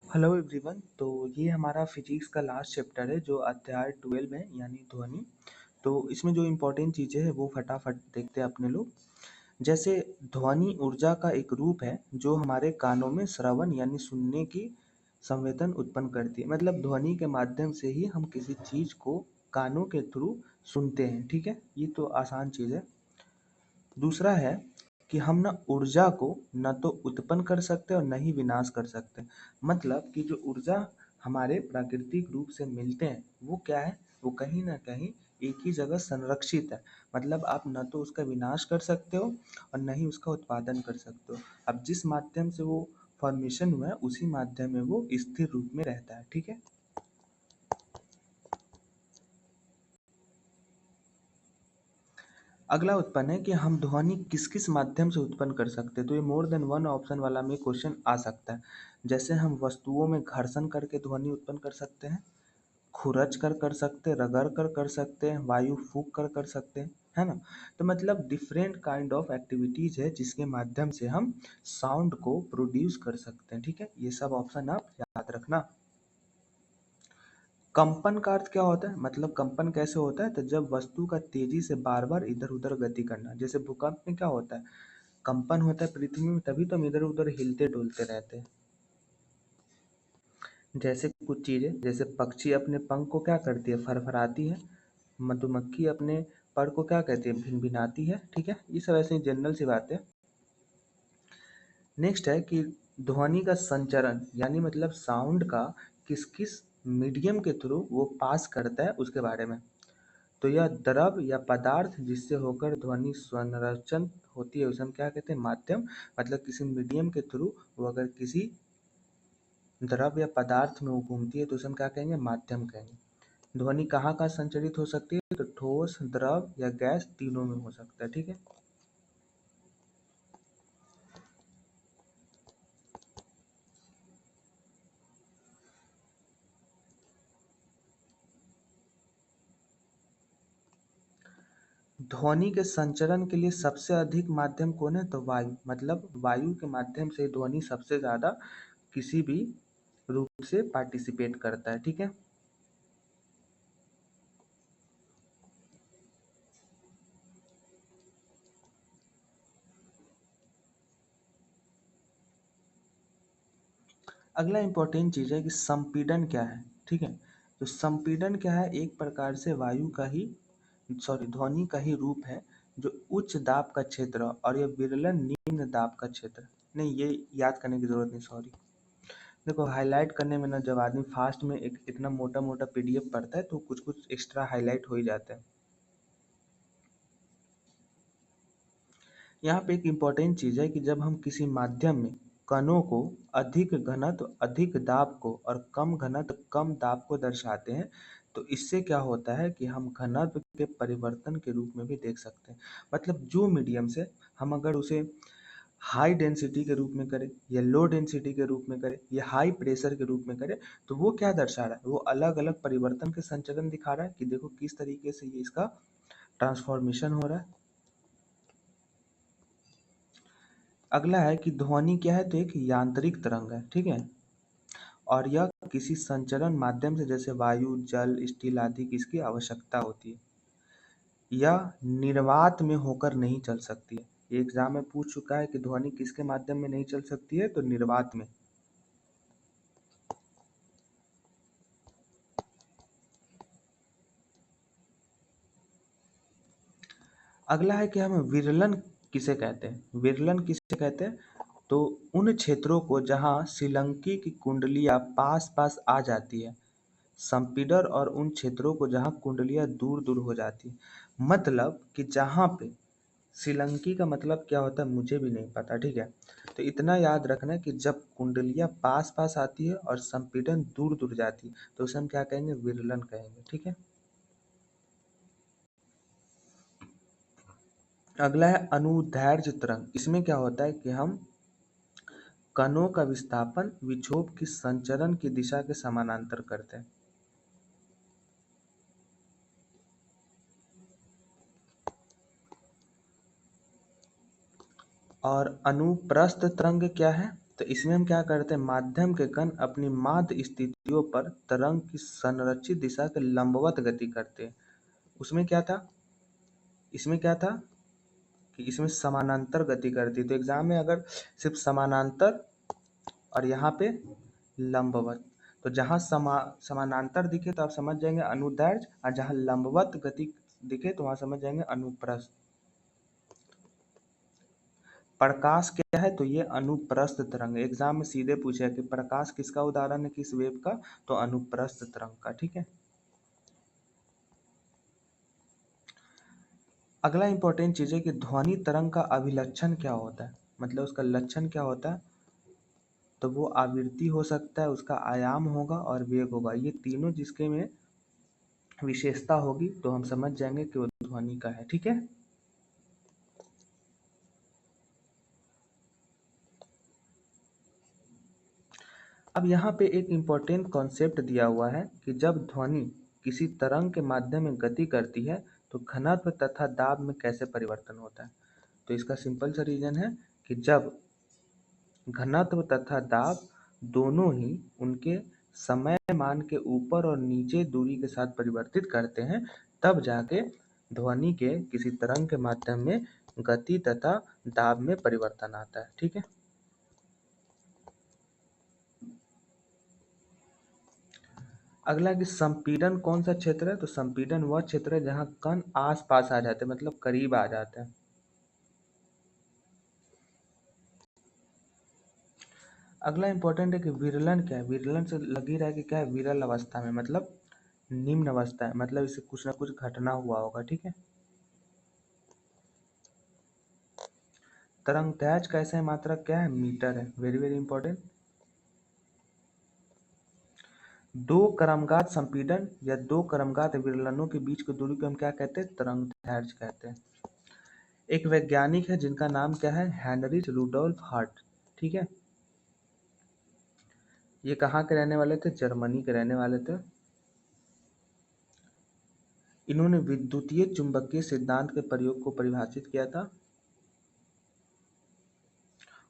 Hello everyone. तो ये हमारा फिजिक्स का लास्ट चैप्टर है जो अध्याय 12 है यानी ध्वनि। तो इसमें जो इम्पोर्टेंट चीज़ें हैं वो फटाफट देखते हैं अपने लोग। जैसे ध्वनि ऊर्जा का एक रूप है जो हमारे कानों में श्रवण यानी सुनने की संवेदन उत्पन्न करती है। मतलब ध्वनि के माध्यम से ही हम किसी चीज़ को कानों के थ्रू सुनते हैं। ठीक है, ये तो आसान चीज़ है। दूसरा है कि हम ना ऊर्जा को न तो उत्पन्न कर सकते और न ही विनाश कर सकते। मतलब कि जो ऊर्जा हमारे प्राकृतिक रूप से मिलते हैं वो क्या है, वो कहीं ना कहीं एक ही जगह संरक्षित है। मतलब आप न तो उसका विनाश कर सकते हो और न ही उसका उत्पादन कर सकते हो। अब जिस माध्यम से वो फॉर्मेशन हुआ है उसी माध्यम में वो स्थिर रूप में रहता है। ठीक है। अगला उत्पन्न है कि हम ध्वनि किस किस माध्यम से उत्पन्न कर सकते हैं। तो ये मोर देन वन ऑप्शन वाला में क्वेश्चन आ सकता है। जैसे हम वस्तुओं में घर्षण करके ध्वनि उत्पन्न कर सकते हैं, खुरच कर सकते हैं, रगड़ कर सकते हैं, वायु फूंक कर सकते हैं, है ना। तो मतलब डिफरेंट काइंड ऑफ एक्टिविटीज है जिसके माध्यम से हम साउंड को प्रोड्यूस कर सकते हैं। ठीक है, ये सब ऑप्शन आप याद रखना। कंपन का अर्थ क्या होता है, मतलब कंपन कैसे होता है, तो जब वस्तु का तेजी से बार बार इधर उधर गति करना। जैसे भूकंप में क्या होता है, कंपन होता है पृथ्वी में, तभी तो हम इधर उधर हिलते डुलते रहते हैं। जैसे कुछ चीजें, जैसे पक्षी अपने पंख को क्या करती है, फरफराती है। मधुमक्खी अपने पर को क्या कहती है, भिनभिनाती है। ठीक है, ये सब ऐसे जनरल सी बात है। नेक्स्ट है कि ध्वनि का संचरण यानी मतलब साउंड का किस किस मीडियम के थ्रू वो पास करता है उसके बारे में। तो यह द्रव या पदार्थ जिससे होकर ध्वनि संरचन होती है उसे हम क्या कहते हैं, माध्यम। मतलब किसी मीडियम के थ्रू वो अगर किसी द्रव या पदार्थ में वो घूमती है तो उसे हम क्या कहेंगे, माध्यम कहेंगे। ध्वनि कहाँ कहाँ संचरित हो सकती है, तो ठोस, द्रव या गैस तीनों में हो सकता है। ठीक है। ध्वनि के संचरण के लिए सबसे अधिक माध्यम कौन है, तो वायु। मतलब वायु के माध्यम से ध्वनि सबसे ज्यादा किसी भी रूप से पार्टिसिपेट करता है। ठीक है। अगला इम्पोर्टेंट चीज है कि संपीड़न क्या है। ठीक है, तो संपीड़न क्या है, एक प्रकार से वायु का ही, सॉरी, ध्वनि का ही रूप है जो उच्च दाब का क्षेत्र और यह विरलन निम्न दाब का क्षेत्र। नहीं, ये याद करने की जरूरत नहीं, सॉरी। देखो, हाईलाइट करने में ना जब आदमी फास्ट में एक इतना मोटा मोटा पीडीएफ पढ़ता है तो कुछ कुछ एक्स्ट्रा हाईलाइट हो ही जाता है। यहाँ पे एक इम्पॉर्टेंट चीज़ है कि जब हम किसी माध्यम में कणों को अधिक घनत्व अधिक दाब को और कम घनत्व कम दाब को दर्शाते हैं तो इससे क्या होता है कि हम घनत्व के परिवर्तन के रूप में भी देख सकते हैं। मतलब जो मीडियम से हम अगर उसे हाई डेंसिटी के रूप में करें या लो डेंसिटी के रूप में करें या हाई प्रेशर के रूप में करें तो वो क्या दर्शा रहा है, वो अलग अलग परिवर्तन के संचलन दिखा रहा है कि देखो किस तरीके से ये इसका ट्रांसफॉर्मेशन हो रहा है। अगला है कि ध्वनि क्या है, तो एक यांत्रिक तरंग है। ठीक है, और यह किसी संचरण माध्यम से जैसे वायु, जल, स्टील आदि की इसकी आवश्यकता होती है। यह निर्वात में होकर नहीं चल सकती है। ये एग्जाम में पूछ चुका है कि ध्वनि किसके माध्यम में नहीं चल सकती है, तो निर्वात में। अगला है कि हम विरलन किसे कहते हैं। विरलन किसे कहते हैं, तो उन क्षेत्रों को जहां श्रीलंकी की कुंडलियां पास पास आ जाती है। संपीडर और उन क्षेत्रों को जहां कुंडलियां दूर दूर हो जाती है। मतलब कि जहां पे श्रीलंकी का मतलब क्या होता है मुझे भी नहीं पता। ठीक है, तो इतना याद रखना कि जब कुंडलियां पास पास आती है और संपीडन दूर दूर जाती है तो उसे हम क्या कहेंगे, विरलन कहेंगे। ठीक है। अगला है अनुदैर्ध्य तरंग। इसमें क्या होता है कि हम कणों का विस्थापन विक्षोभ की संचरण की दिशा के समानांतर करते हैं। और अनुप्रस्थ तरंग क्या है, तो इसमें हम क्या करते हैं, माध्यम के कण अपनी माध्य स्थितियों पर तरंग की संरक्षित दिशा के लंबवत गति करते हैं। उसमें क्या था, इसमें क्या था कि इसमें समानांतर गति करती है। तो एग्जाम में अगर सिर्फ समानांतर और यहाँ पे लंबवत, तो जहाँ समानांतर दिखे तो आप समझ जाएंगे अनुदैर्घ्य, और जहाँ लंबवत गति दिखे तो वहाँ समझ जाएंगे अनुप्रस्थ। प्रकाश क्या है, तो ये अनुप्रस्थ तरंग है। एग्जाम में सीधे पूछा कि प्रकाश किसका उदाहरण है, किस वेव का, तो अनुप्रस्थ तरंग का। ठीक है, अगला इंपॉर्टेंट चीज है कि ध्वनि तरंग का अभिलक्षण क्या होता है, मतलब उसका लक्षण क्या होता है। तो वो आवृत्ति हो सकता है, उसका आयाम होगा और वेग होगा। ये तीनों जिसके में विशेषता होगी तो हम समझ जाएंगे कि वो ध्वनि का है। ठीक है, अब यहाँ पे एक इम्पोर्टेंट कॉन्सेप्ट दिया हुआ है कि जब ध्वनि किसी तरंग के माध्यम में गति करती है तो घनत्व तथा दाब में कैसे परिवर्तन होता है। तो इसका सिंपल सा रीजन है कि जब घनत्व तथा दाब दोनों ही उनके समय मान के ऊपर और नीचे दूरी के साथ परिवर्तित करते हैं, तब जाके ध्वनि के किसी तरंग के माध्यम में गति तथा दाब में परिवर्तन आता है। ठीक है, अगला कि संपीड़न कौन सा क्षेत्र है, तो संपीड़न वह क्षेत्र है जहाँ कण आस पास आ जाते हैं, मतलब करीब आ जाते हैं। अगला इंपॉर्टेंट है कि विरलन क्या है। विरलन से लग ही रहा है कि क्या है, विरल अवस्था में, मतलब निम्न अवस्था है, मतलब इसे कुछ ना कुछ घटना हुआ होगा। ठीक है, तरंग दैर्घ्य कैसे है, मात्रक क्या है, मीटर है। Very very important. दो क्रमगात संपीड़न या दो क्रमगात विरलनों के बीच की दूरी को हम क्या कहते हैं, तरंग दैर्घ्य कहते हैं। एक वैज्ञानिक है जिनका नाम क्या है, हेनरिच रुडोल्फ हर्ट। ठीक है, ये कहाँ के रहने वाले थे, जर्मनी के रहने वाले थे। इन्होंने विद्युतीय चुंबकीय सिद्धांत के प्रयोग को परिभाषित किया था,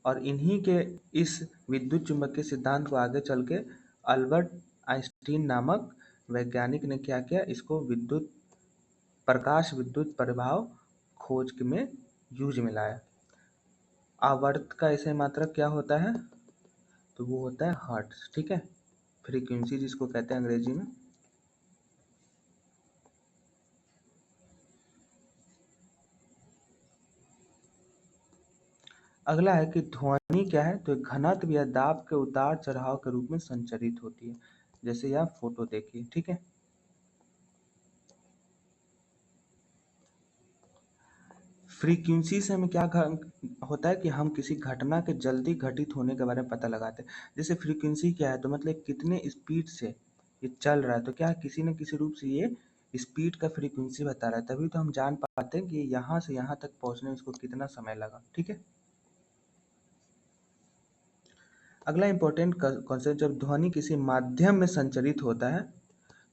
और इन्हीं के इस विद्युत चुंबकीय सिद्धांत को आगे चल के अल्बर्ट आइंस्टीन नामक वैज्ञानिक ने क्या किया, इसको प्रकाश विद्युत प्रभाव खोज में यूज में लाया। आवर्त का ऐसे मात्रक क्या होता है, तो वो होता है हर्ट्ज। ठीक है, फ्रीक्वेंसी जिसको कहते हैं अंग्रेजी में। अगला है कि ध्वनि क्या है, तो घनत्व या दाब के उतार चढ़ाव के रूप में संचरित होती है, जैसे यह फोटो देखिए। ठीक है, फ्रीक्वेंसी से हमें क्या होता है कि हम किसी घटना के जल्दी घटित होने के बारे में पता लगाते हैं। जैसे फ्रीक्वेंसी क्या है, तो मतलब कितने स्पीड से ये चल रहा है, तो क्या किसी न किसी रूप से ये स्पीड का फ्रीक्वेंसी बता रहा है, तभी तो हम जान पाते हैं कि यहाँ से यहाँ तक पहुँचने में इसको कितना समय लगा। ठीक है, अगला इंपॉर्टेंट कॉन्सेप्ट, जब ध्वनि किसी माध्यम में संचरित होता है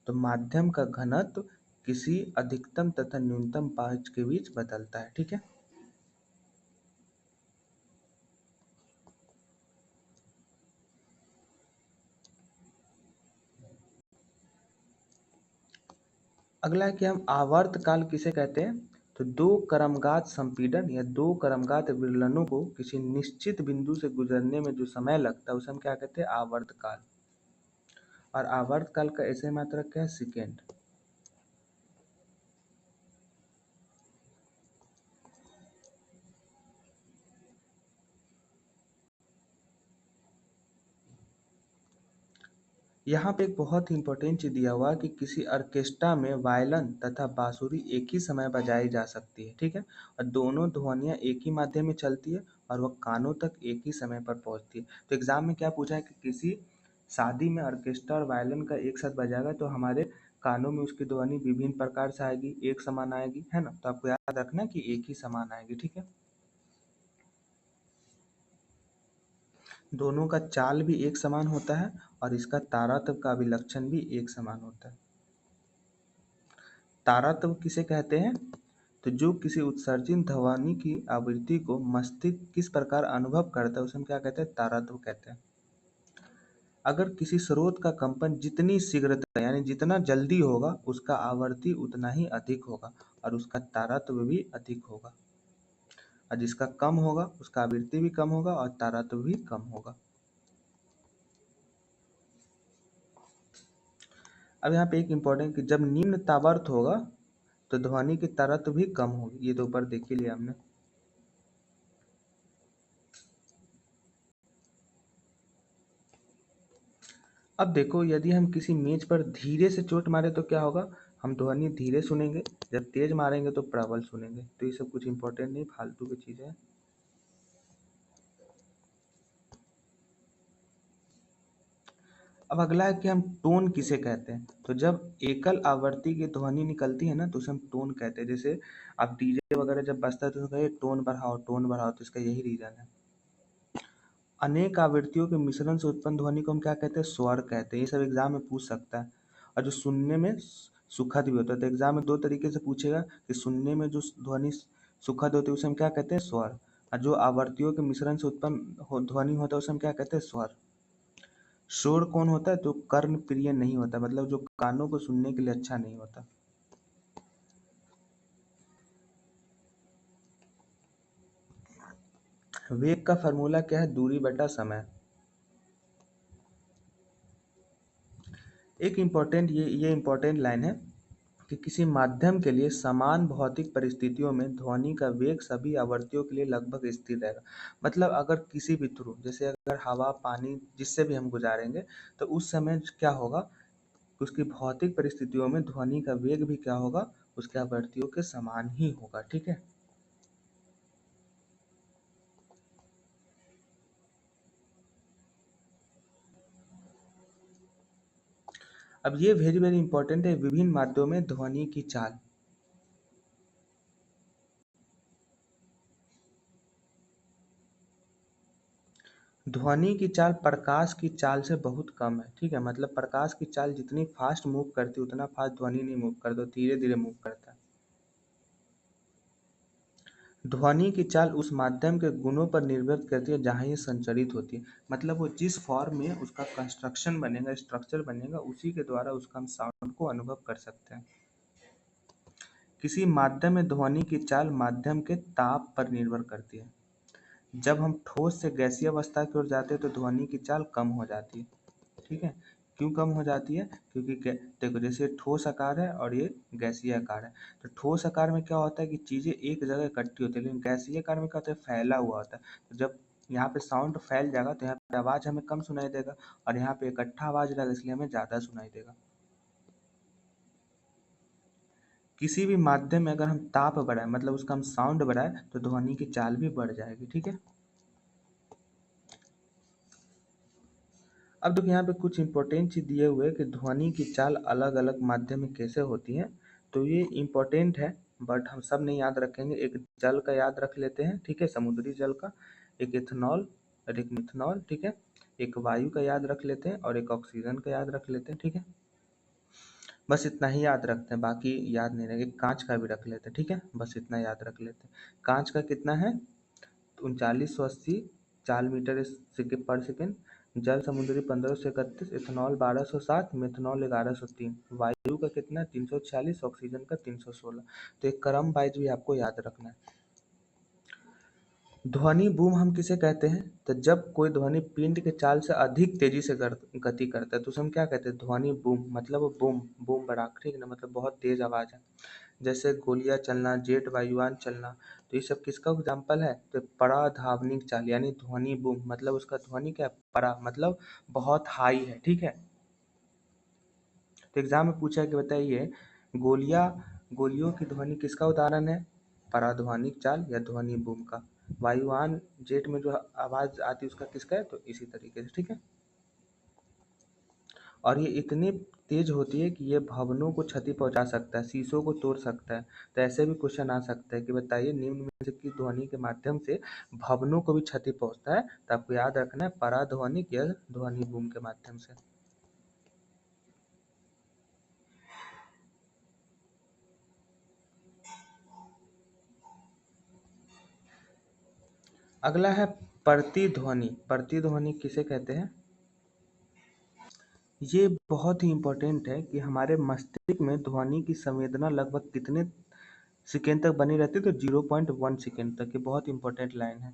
तो माध्यम का घनत्व किसी अधिकतम तथा न्यूनतम पहुंच के बीच बदलता है। ठीक है, अगला है कि हम आवर्त काल किसे कहते हैं, तो दो क्रमगात संपीड़न या दो क्रमगात विरलनों को किसी निश्चित बिंदु से गुजरने में जो समय लगता है उसे हम क्या कहते हैं, आवर्त काल। और आवर्त काल का ऐसे मात्रक क्या है, सेकेंड। यहाँ पे एक बहुत ही इंपॉर्टेंट चीज दिया हुआ है कि किसी ऑर्केस्ट्रा में वायलिन तथा बांसुरी एक ही समय बजाई जा सकती है। ठीक है, और दोनों ध्वनियाँ एक ही माध्यम में चलती है और वह कानों तक एक ही समय पर पहुँचती है। तो एग्जाम में क्या पूछा है कि किसी शादी में ऑर्केस्ट्रा और वायलिन का एक साथ बजाएगा तो हमारे कानों में उसकी ध्वनि विभिन्न प्रकार से आएगी, एक समान आएगी, है ना। तो आपको याद रखना कि एक ही समान आएगी। ठीक है, दोनों का चाल भी एक समान होता है और इसका तारतम्य का अभिलक्षण भी एक समान होता है। तारतम्य किसे कहते हैं, तो जो किसी उत्सर्जित ध्वनि की आवृत्ति को मस्तिष्क किस प्रकार अनुभव करता है उसे हम क्या कहते हैं, तारतम्य कहते हैं। अगर किसी स्रोत का कंपन जितनी शीघ्रता यानी जितना जल्दी होगा उसका आवर्ती उतना ही अधिक होगा और उसका तारतम्य भी अधिक होगा, और जिसका कम होगा उसका आवृत्ति भी कम होगा और तारतम्य भी कम होगा। अब यहाँ पे एक इम्पोर्टेंट कि जब निम्न तावर्त होगा तो ध्वनि की तारतम्य भी कम होगी, ये तो ऊपर देख ही लिया हमने। अब देखो यदि हम किसी मेज पर धीरे से चोट मारे तो क्या होगा, हम ध्वनि धीरे सुनेंगे, जब तेज मारेंगे तो प्रबल सुनेंगे। तो ये सब कुछ इंपॉर्टेंट नहीं, फालतू की चीजें हैं। अब अगला है कि हम टोन किसे कहते हैं। तो जब एकल आवृत्ति की ध्वनि निकलती है ना तो उसे हम टोन कहते हैं। जैसे आप डीजे वगैरह जब बजता है तो कहे टोन बढ़ाओ टोन बढ़ाओ, तो इसका यही रीजन है। अनेक आवृत्तियों के मिश्रण से उत्पन्न ध्वनि को हम क्या कहते हैं, स्वर कहते हैं। ये सब एग्जाम में पूछ सकता है, और जो सुनने में सुखद भी होता है। तो एग्जाम में दो तरीके से पूछेगा कि सुनने में जो ध्वनि सुखद होती है उसे हम क्या कहते हैं, स्वर, और जो आवृत्तियों के मिश्रण से उत्पन्न ध्वनि होता है उसे हम क्या कहते हैं, स्वर। शोर कौन होता है, जो कर्ण प्रिय नहीं होता, मतलब जो कानों को सुनने के लिए अच्छा नहीं होता। वेग का फॉर्मूला क्या है, दूरी बटा समय। एक इम्पोर्टेंट ये इम्पोर्टेंट लाइन है कि किसी माध्यम के लिए समान भौतिक परिस्थितियों में ध्वनि का वेग सभी आवृत्तियों के लिए लगभग स्थिर रहेगा। मतलब अगर किसी भी थ्रू, जैसे अगर हवा पानी जिससे भी हम गुजारेंगे तो उस समय क्या होगा, उसकी भौतिक परिस्थितियों में ध्वनि का वेग भी क्या होगा, उसके आवृत्तियों के समान ही होगा। ठीक है। अब ये वेरी वेरी इंपॉर्टेंट है, विभिन्न माध्यमों में ध्वनि की चाल। ध्वनि की चाल प्रकाश की चाल से बहुत कम है। ठीक है, मतलब प्रकाश की चाल जितनी फास्ट मूव करती है उतना फास्ट ध्वनि नहीं मूव करता, धीरे धीरे मूव करता है। ध्वनि की चाल उस माध्यम के गुणों पर निर्भर करती है जहाँ ये संचरित होती है। मतलब वो जिस फॉर्म में उसका कंस्ट्रक्शन बनेगा, स्ट्रक्चर बनेगा, उसी के द्वारा उसका हम साउंड को अनुभव कर सकते हैं। किसी माध्यम में ध्वनि की चाल माध्यम के ताप पर निर्भर करती है। जब हम ठोस से गैसीय अवस्था की ओर जाते हैं तो ध्वनि की चाल कम हो जाती है। ठीक है, क्यों कम हो जाती है, क्योंकि देखो जैसे ठोस आकार है और ये गैसीय आकार है। तो ठोस आकार में क्या होता है कि चीजें एक जगह इकट्ठी होती है, लेकिन गैसीय आकार में क्या होता है, फैला हुआ होता है। तो जब यहाँ पे साउंड फैल जाएगा तो यहाँ पे आवाज हमें कम सुनाई देगा, और यहाँ पे इकट्ठा आवाज रहेगा इसलिए हमें ज्यादा सुनाई देगा। किसी भी माध्यम में अगर हम ताप बढ़ाएं, मतलब उसका हम साउंड बढ़ाएं, तो ध्वनि की चाल भी बढ़ जाएगी। ठीक है। अब देखो यहाँ पे कुछ इंपॉर्टेंट चीज दिए हुए हैं कि ध्वनि की चाल अलग अलग माध्यम में कैसे होती है। तो ये इंपॉर्टेंट है, बट हम सब नहीं याद रखेंगे। एक जल का याद रख लेते हैं, ठीक है, समुद्री जल का। एक इथेनॉल और एक मिथेनॉल। ठीक है। एक वायु का याद रख लेते हैं और एक ऑक्सीजन का याद रख लेते हैं। ठीक है, बस इतना ही याद रखते हैं, बाकी याद नहीं रहेगा। कांच का भी रख लेते हैं। ठीक है, बस इतना याद रख लेते हैं। कांच का कितना है, 3980 चाल मीटर सेकेंड पर सेकेंड। जल समुद्री 1531, इथेनॉल 1207, मिथेनॉल 1103। वायु का कितना है, 346, ऑक्सीजन का 316। तो एक क्रम वाइज भी आपको याद रखना है। ध्वनि बूम हम किसे कहते हैं, तो जब कोई ध्वनि पिंड के चाल से अधिक तेजी से गति करता है तो उसे हम क्या कहते हैं, ध्वनि बूम। मतलब वो बूम बूम बराक, ठीक है ना, मतलब बहुत तेज आवाज है। जैसे गोलियां चलना, जेट वायुयान चलना, तो ये सब किसका एग्जाम्पल है, तो पराधावनिक चाल यानी ध्वनि बूम। मतलब उसका ध्वनि क्या है, परा मतलब बहुत हाई है। ठीक है। तो एग्जाम में पूछा है कि बताइए गोलियां गोलियों की ध्वनि किसका उदाहरण है, पराध्वनिक चाल या ध्वनि बूम का। वायुयान जेट में जो आवाज आती है उसका किसका है, तो इसी तरीके से। ठीक है। और ये इतनी तेज होती है कि ये भवनों को क्षति पहुंचा सकता है, शीशों को तोड़ सकता है। तो ऐसे भी क्वेश्चन आ सकता है कि बताइए निम्न में से किस ध्वनि के माध्यम से भवनों को भी क्षति पहुंचता है। तो आपको याद रखना है पराध्वनिक या ध्वनि बूम के माध्यम से। अगला है प्रतिध्वनि। प्रतिध्वनि किसे कहते हैं? ये बहुत ही इम्पोर्टेंट है कि हमारे मस्तिष्क में ध्वनि की संवेदना लगभग कितने सेकेंड तक बनी रहती है? तो 0.1 सेकेंड तक। ये बहुत इंपॉर्टेंट लाइन है।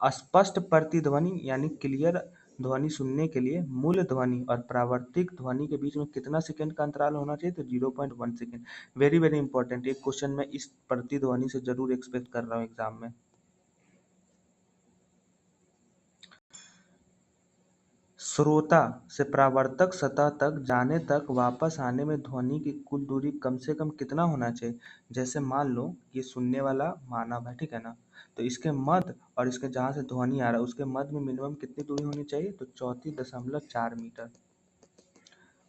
स्पष्ट प्रतिध्वनि यानी क्लियर ध्वनि सुनने के लिए मूल ध्वनि और प्रावर्तिक ध्वनि के बीच में कितना सेकंड का अंतराल होना चाहिए? तो 0.1 सेकंड। Very very important. एक क्वेश्चन मैं इस प्रतिध्वनि से जरूर एक्सपेक्ट कर रहा हूँ एग्जाम में। श्रोता से प्रावर्तक सतह तक जाने तक वापस आने में ध्वनि की कुल दूरी कम से कम कितना होना चाहिए? जैसे मान लो ये सुनने वाला मानव है, ठीक है ना, तो इसके मध्य और इसके जहाँ से ध्वनि आ रहा है उसके मध्य में मिनिमम कितनी दूरी होनी चाहिए? तो 34.4 मीटर।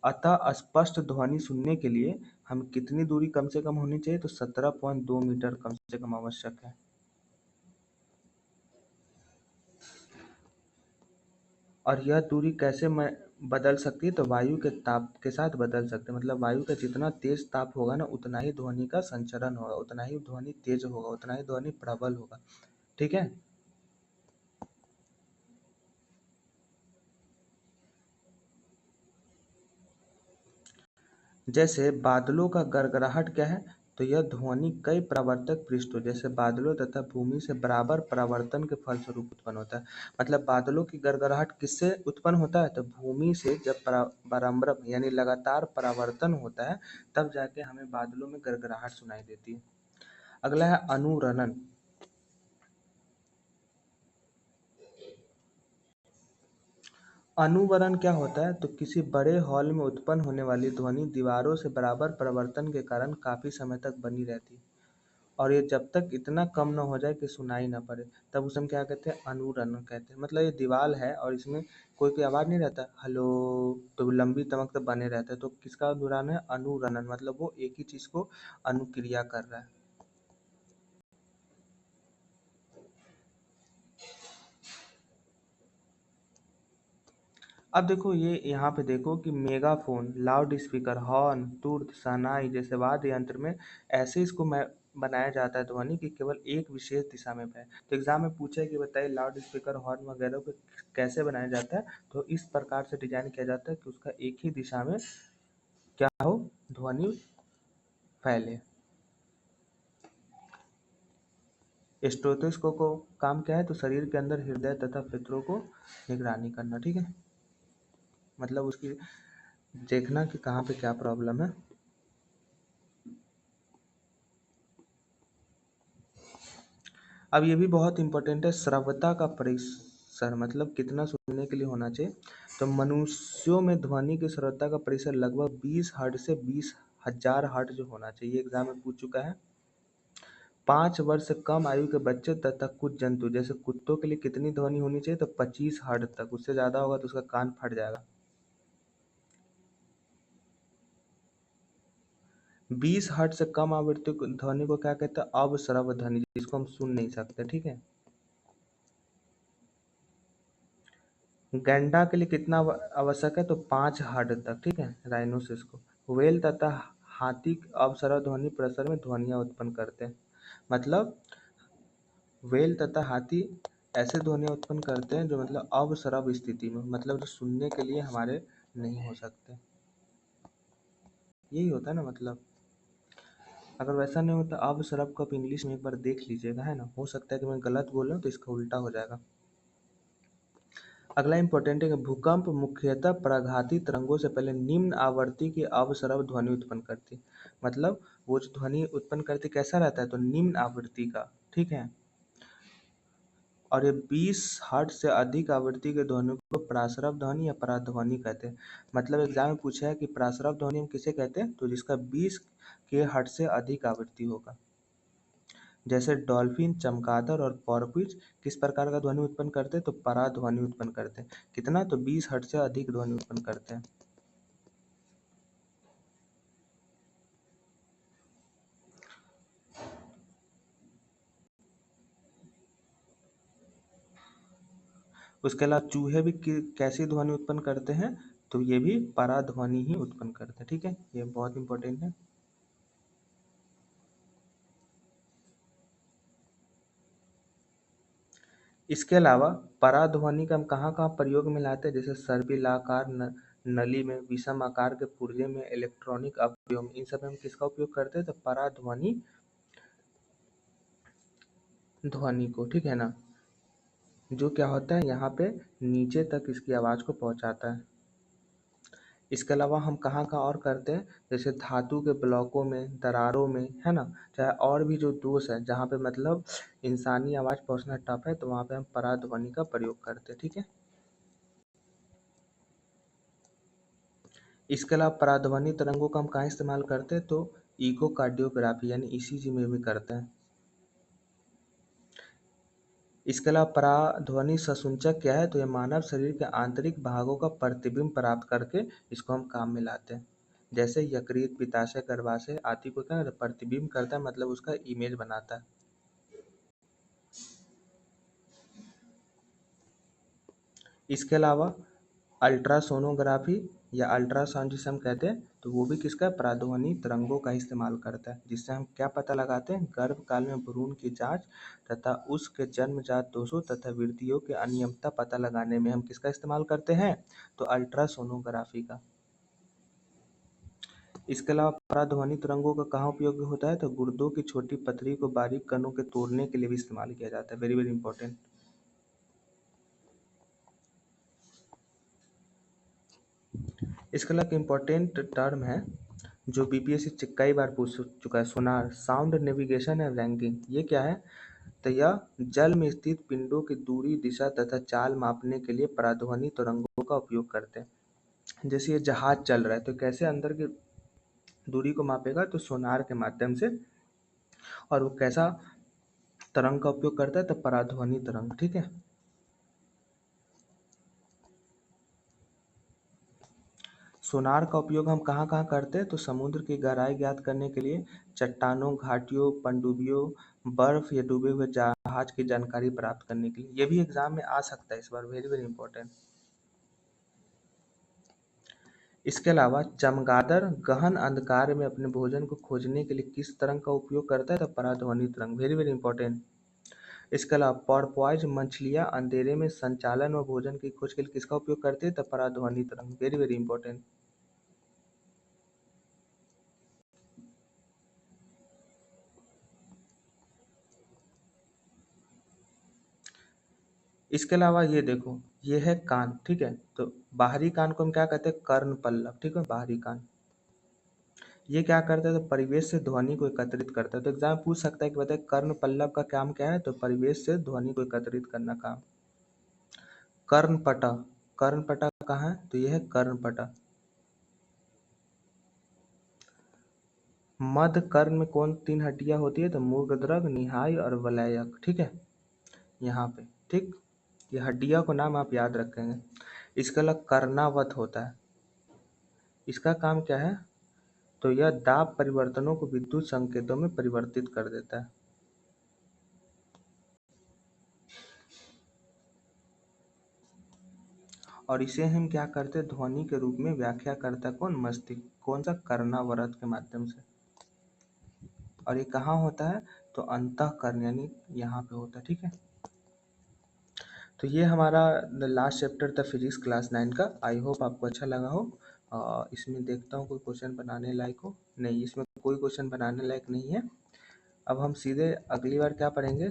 अतः स्पष्ट ध्वनि सुनने के लिए हम कितनी दूरी कम से कम होनी चाहिए? तो 17.2 मीटर कम से कम आवश्यक है। और यह दूरी कैसे बदल सकती है? तो वायु के ताप के साथ बदल सकते हैं। मतलब वायु का जितना तेज ताप होगा ना उतना ही ध्वनि का संचरण होगा, उतना ही ध्वनि तेज होगा, उतना ही ध्वनि प्रबल होगा। ठीक है। जैसे बादलों का गड़गड़ाहट क्या है? तो यह ध्वनि कई परावर्तक पृष्ठों जैसे बादलों तथा भूमि से बराबर परावर्तन के फलस्वरूप उत्पन्न होता है। मतलब बादलों की गड़गड़ाहट किससे उत्पन्न होता है? तो भूमि से जब बारंबार यानी लगातार परावर्तन होता है तब जाके हमें बादलों में गड़गड़ाहट सुनाई देती है। अगला है अनुरणन। अनुवरण क्या होता है? तो किसी बड़े हॉल में उत्पन्न होने वाली ध्वनि दीवारों से बराबर परावर्तन के कारण काफी समय तक बनी रहती है और ये जब तक इतना कम ना हो जाए कि सुनाई ना पड़े तब उसे हम क्या कहते हैं? अनुरणन कहते हैं। मतलब ये दीवार है और इसमें कोई कोई आवाज नहीं रहता, हेलो, तो लंबी तमक तक बने रहता है, तो किसका दौरान है? अनुरणन। मतलब वो एक ही चीज को अनुक्रिया कर रहा है। अब देखो ये यहाँ पे देखो कि मेगाफोन, लाउड स्पीकर, हॉर्न, तुर्त, शहनाई जैसे वाद्य यंत्र में ऐसे इसको मैं बनाया जाता है ध्वनि कि केवल एक विशेष दिशा में बहे। तो एग्जाम में पूछा है कि बताइए लाउड स्पीकर, हॉर्न वगैरह को कैसे बनाया जाता है? तो इस प्रकार से डिजाइन किया जाता है कि उसका एक ही दिशा में क्या हो? ध्वनि फैले। स्टेथोस्कोप को काम क्या है? तो शरीर के अंदर हृदय तथा फेफड़ों को निगरानी करना। ठीक है। मतलब उसकी देखना कि कहाँ पे क्या प्रॉब्लम है। अब ये भी बहुत इंपॉर्टेंट है, श्रव्यता का परिसर मतलब कितना सुनने के लिए होना चाहिए? तो मनुष्यों में ध्वनि की श्रव्यता का परिसर लगभग 20 हर्ट्ज से 20,000 हर्ट्ज होना चाहिए। एग्जाम में पूछ चुका है। 5 वर्ष से कम आयु के बच्चे तथा कुछ जंतु जैसे कुत्तों के लिए कितनी ध्वनि होनी चाहिए? तो 25 हर्ट्ज तक। उससे ज्यादा होगा तो उसका कान फट जाएगा। 20 हर्ट्ज से कम आवृत्ति ध्वनि को क्या कहते हैं? अवश्रव्य ध्वनि, जिसको हम सुन नहीं सकते। ठीक है। गैंडा के लिए कितना आवश्यक है? तो 5 हर्ट्ज तक। ठीक है। राइनोसिस को व्हेल तथा हाथी अवसर्व ध्वनि प्रसार में ध्वनियां उत्पन्न करते हैं। मतलब व्हेल तथा हाथी ऐसे ध्वनियां उत्पन्न करते हैं जो मतलब अवसर्व स्थिति में, मतलब जो सुनने के लिए हमारे नहीं हो सकते। यही होता है ना। मतलब अगर वैसा नहीं होता अवसर्व को आप इंग्लिश में एक बार देख लीजिएगा, है ना। हो सकता है कि मैं गलत बोल रहा हूँ तो इसका उल्टा हो जाएगा। अगला इम्पोर्टेंट है कि भूकंप मुख्यतः प्राघाती तरंगों से पहले निम्न आवृत्ति की अवसर्व ध्वनि उत्पन्न करती है। मतलब वो जो ध्वनि उत्पन्न करती कैसा रहता है? तो निम्न आवृत्ति का। ठीक है। और ये 20 हर्ट्ज से अधिक आवृत्ति के ध्वनि को प्रासरव ध्वनि या पराध्वनि कहते हैं। मतलब एग्जाम में पूछा है कि प्रासरव ध्वनि हम किसे कहते हैं? तो जिसका 20 के हर्ट्ज से अधिक आवृत्ति होगा। जैसे डॉल्फिन, चमगादड़ और पॉरफिश किस प्रकार का ध्वनि उत्पन्न करते हैं? तो पराध्वनि उत्पन्न करते हैं। कितना? तो 20 हर्ट्ज से अधिक ध्वनि उत्पन्न करते हैं। उसके अलावा चूहे भी कैसी ध्वनि उत्पन्न करते हैं? तो ये भी पराध्वनि ही उत्पन्न करते हैं। ठीक है। ये बहुत इंपॉर्टेंट है। इसके अलावा पराध्वनि का हम कहाँ कहाँ प्रयोग में लाते हैं, जैसे सर्पिलाकार नली में, विषम आकार के पुर्जे में, इलेक्ट्रॉनिक अवयव में, इन सब में हम किसका उपयोग करते हैं, तो पराध्वनि ध्वनि को, ठीक है ना, जो क्या होता है यहाँ पे नीचे तक इसकी आवाज को पहुंचाता है। इसके अलावा हम कहाँ कहाँ और करते हैं, जैसे धातु के ब्लॉकों में, दरारों में, है ना, चाहे और भी जो दोष है जहाँ पे मतलब इंसानी आवाज पहुंचना टफ है, तो वहाँ पे हम पराध्वनि का प्रयोग करते हैं, ठीक है। इसके अलावा पराध्वनि तरंगों का हम कहाँ इस्तेमाल करते हैं, तो इकोकार्डियोग्राफी यानी ईसीजी में भी करते हैं। इसके अलावा पराध्वनि संसूचक क्या है, तो यह मानव शरीर के आंतरिक भागों का प्रतिबिंब प्राप्त करके इसको हम काम में लाते हैं। जैसे यकृत, पित्ताशय, गर्भाशय आदि को क्या प्रतिबिंब करता है, मतलब उसका इमेज बनाता है। इसके अलावा अल्ट्रासोनोग्राफी या अल्ट्रासाउंड जिसे हम कहते हैं, तो वो भी किसका पराध्वनि तरंगों का इस्तेमाल करता है, जिससे हम क्या पता लगाते हैं, गर्भकाल में भ्रूण की जांच तथा उसके जन्मजात दोषों तथा वृद्धियों के अनियमितता पता लगाने में हम किसका इस्तेमाल करते हैं, तो अल्ट्रासोनोग्राफी का। इसके अलावा पराध्वनि तरंगों का कहाँ उपयोग होता है, तो गुर्दों की छोटी पथरी को बारीक कणों के तोड़ने के लिए भी इस्तेमाल किया जाता है। Very very important. इसके अलावा एक इम्पोर्टेंट टर्म है जो बीपीएससी कई बार पूछ चुका है, सोनार, साउंड नेविगेशन एंड रैंकिंग। ये क्या है, तो यह जल में स्थित पिंडों की दूरी, दिशा तथा चाल मापने के लिए पराध्वनि तरंगों का उपयोग करते हैं। जैसे ये जहाज चल रहा है तो कैसे अंदर की दूरी को मापेगा, तो सोनार के माध्यम से, और वो कैसा तरंग का उपयोग करता है, तो पराध्वनि तरंग, ठीक है। सोनार का उपयोग हम कहाँ कहाँ करते हैं, तो समुद्र की गहराई ज्ञात करने के लिए, चट्टानों, घाटियों, पनडुब्बियों, बर्फ या डूबे हुए जहाज की जानकारी प्राप्त करने के लिए। ये भी एग्जाम में आ सकता है इस बार, वेरी वेरी इंपॉर्टेंट। इसके अलावा चमगादड़ गहन अंधकार में अपने भोजन को खोजने के लिए किस तरंग का उपयोग करता है, तो पराध्वनि तरंग, वेरी वेरी इंपॉर्टेंट। इसके अलावा पोर्पोइज मछलियां अंधेरे में संचालन व भोजन की खोज के लिए किसका उपयोग करते हैं, तो पराध्वनि तरंग, वेरी वेरी इंपॉर्टेंट। इसके अलावा ये देखो, ये है कान, ठीक है, तो बाहरी कान को हम क्या कहते हैं, कर्ण पल्लव, ठीक है, बाहरी कान। ये क्या करता है, तो परिवेश से ध्वनि को एकत्रित करता है। तो एग्जाम पूछ सकता है कि बताए कर्ण पल्लव का काम क्या है, तो परिवेश से ध्वनि को एकत्रित करना काम। कर्णपटा, कर्णपटा कहाँ है, तो यह है कर्णपटा। मध्य कर्ण में कौन तीन हड्डियां होती है, तो मूर्धद्रग, निहाई और वलयक, ठीक है, यहाँ पे, ठीक। ये हड्डियों को नाम आप याद रखेंगे। इसके अलावा कर्णावत होता है, इसका काम क्या है, तो यह दाब परिवर्तनों को विद्युत संकेतों में परिवर्तित कर देता है। और इसे हम क्या करते हैं, ध्वनि के रूप में व्याख्या करता है कौन, मस्तिष्क, कौन सा, कर्णावरत के माध्यम से। और ये कहाँ होता है, तो अंतःकरण यानी यहाँ पे होता है, ठीक है। तो ये हमारा लास्ट चैप्टर था फिजिक्स क्लास 9 का। आई होप आपको अच्छा लगा हो। इसमें देखता हूँ कोई क्वेश्चन बनाने लायक हो, नहीं इसमें कोई क्वेश्चन बनाने लायक नहीं है। अब हम सीधे अगली बार क्या पढ़ेंगे,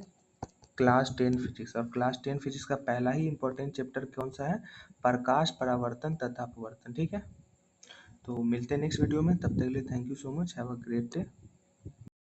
क्लास 10 फिजिक्स। और क्लास 10 फिजिक्स का पहला ही इंपॉर्टेंट चैप्टर कौन सा है, प्रकाश परावर्तन तथा अपवर्तन, ठीक है। तो मिलते हैं नेक्स्ट वीडियो में, तब तक के लिए thank you so much, have a great day.